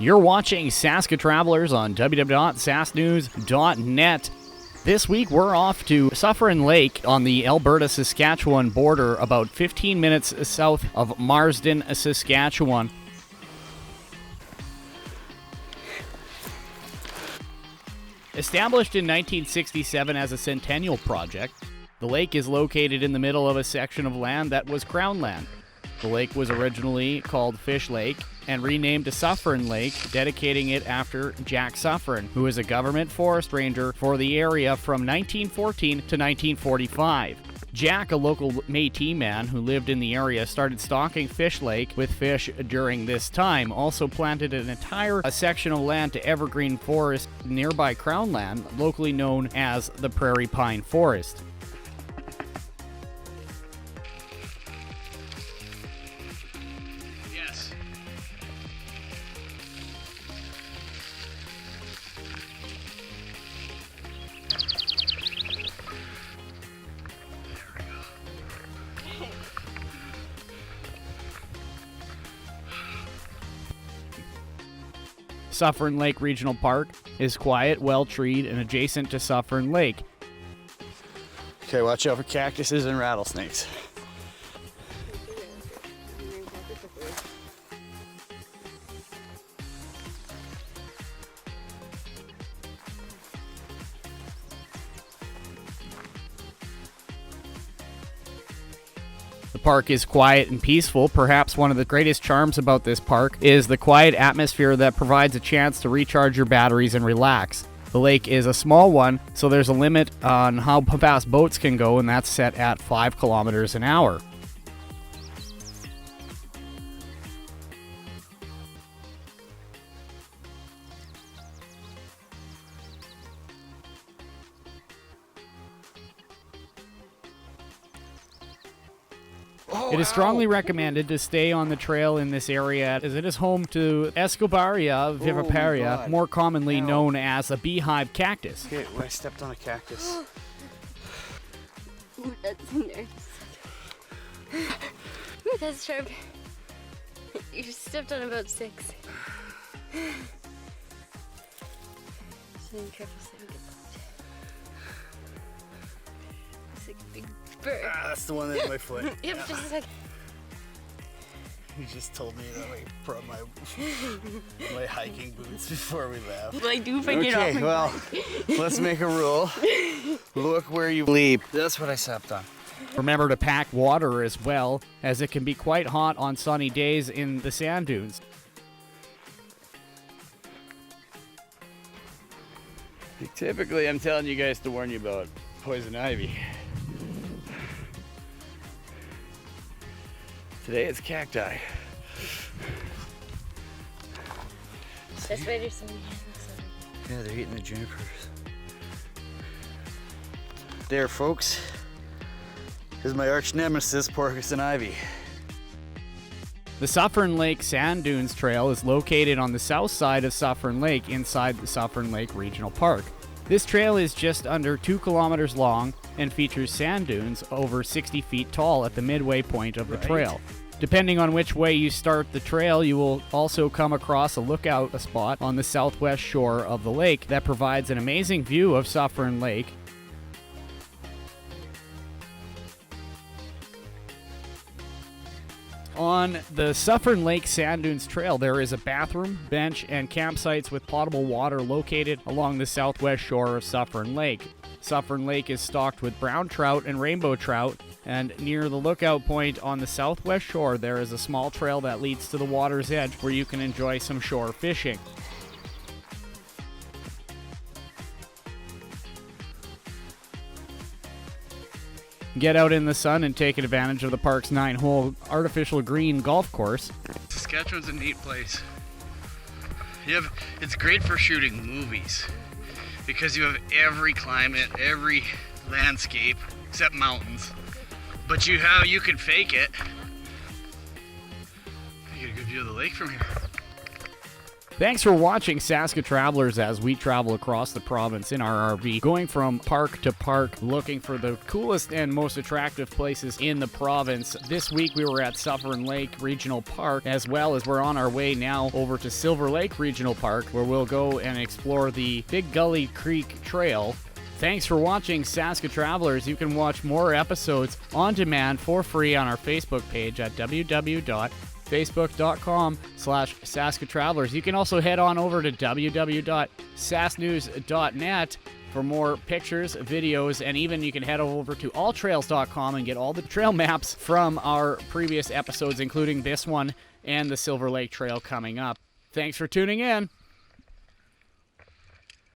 You're watching Saskatravellers on www.sasknews.net. This week we're off to Suffern Lake on the Alberta-Saskatchewan border, about 15 minutes south of Marsden, Saskatchewan. Established in 1967 as a centennial project, the lake is located in the middle of a section of land that was Crown land. The lake was originally called Fish Lake and renamed to Suffern Lake, dedicating it after Jack Suffern, who was a government forest ranger for the area from 1914 to 1945. Jack, a local Métis man who lived in the area, started stocking Fish Lake with fish during this time. Also planted an entire section of land to evergreen forest nearby Crown land, locally known as the Prairie Pine Forest. Suffern Lake Regional Park is quiet, well-treed, and adjacent to Suffern Lake. Okay, watch out for cactuses and rattlesnakes. The park is quiet and peaceful. Perhaps one of the greatest charms about this park is the quiet atmosphere that provides a chance to recharge your batteries and relax. The lake is a small one, so there's a limit on how fast boats can go, and that's set at 5 kilometers an hour. It is strongly recommended to stay on the trail in this area, as it is home to Escobaria Vivipara, more commonly known as a Beehive Cactus. Okay, I stepped on a cactus. Ooh, that's in there. Ooh, that's sharp. You stepped on about 6. So be careful so you don't get bumped. It's like a big bird. Ah, that's the one that hit my foot. Yep, just a sec. You just told me that I brought my hiking boots before we left. Well, I do if I get off my bike. Let's make a rule. Look where you leap. That's what I stepped on. Remember to pack water as well, as it can be quite hot on sunny days in the sand dunes. Typically, I'm telling you guys to warn you about poison ivy. Today it's cacti. That's why there's so many animals. Yeah, they're eating the junipers. There, folks. This is my arch nemesis, porcus and ivy. The Suffern Lake Sand Dunes Trail is located on the south side of Suffern Lake inside the Suffern Lake Regional Park. This trail is just under 2 kilometers long and features sand dunes over 60 feet tall at the midway point of the trail. Depending on which way you start the trail, you will also come across a lookout spot on the southwest shore of the lake that provides an amazing view of Suffern Lake. On the Suffern Lake Sand Dunes Trail, there is a bathroom, bench, and campsites with potable water located along the southwest shore of Suffern Lake. Suffern Lake is stocked with brown trout and rainbow trout, and near the lookout point on the southwest shore, there is a small trail that leads to the water's edge where you can enjoy some shore fishing. Get out in the sun and take advantage of the park's 9-hole artificial green golf course. Saskatchewan's a neat place. It's great for shooting movies because you have every climate, every landscape except mountains. But you can fake it. You get a good view of the lake from here. Thanks for watching Saskatravellers as we travel across the province in our RV, going from park to park, looking for the coolest and most attractive places in the province. This week we were at Suffern Lake Regional Park, as well as we're on our way now over to Silver Lake Regional Park, where we'll go and explore the Big Gully Creek Trail. Thanks for watching Saskatravellers. You can watch more episodes on demand for free on our Facebook page at www.facebook.com/Saskatravellers. You can also head on over to www.sasnews.net for more pictures, videos, and even you can head over to alltrails.com and get all the trail maps from our previous episodes, including this one and the Silver Lake Trail coming up. Thanks for tuning in.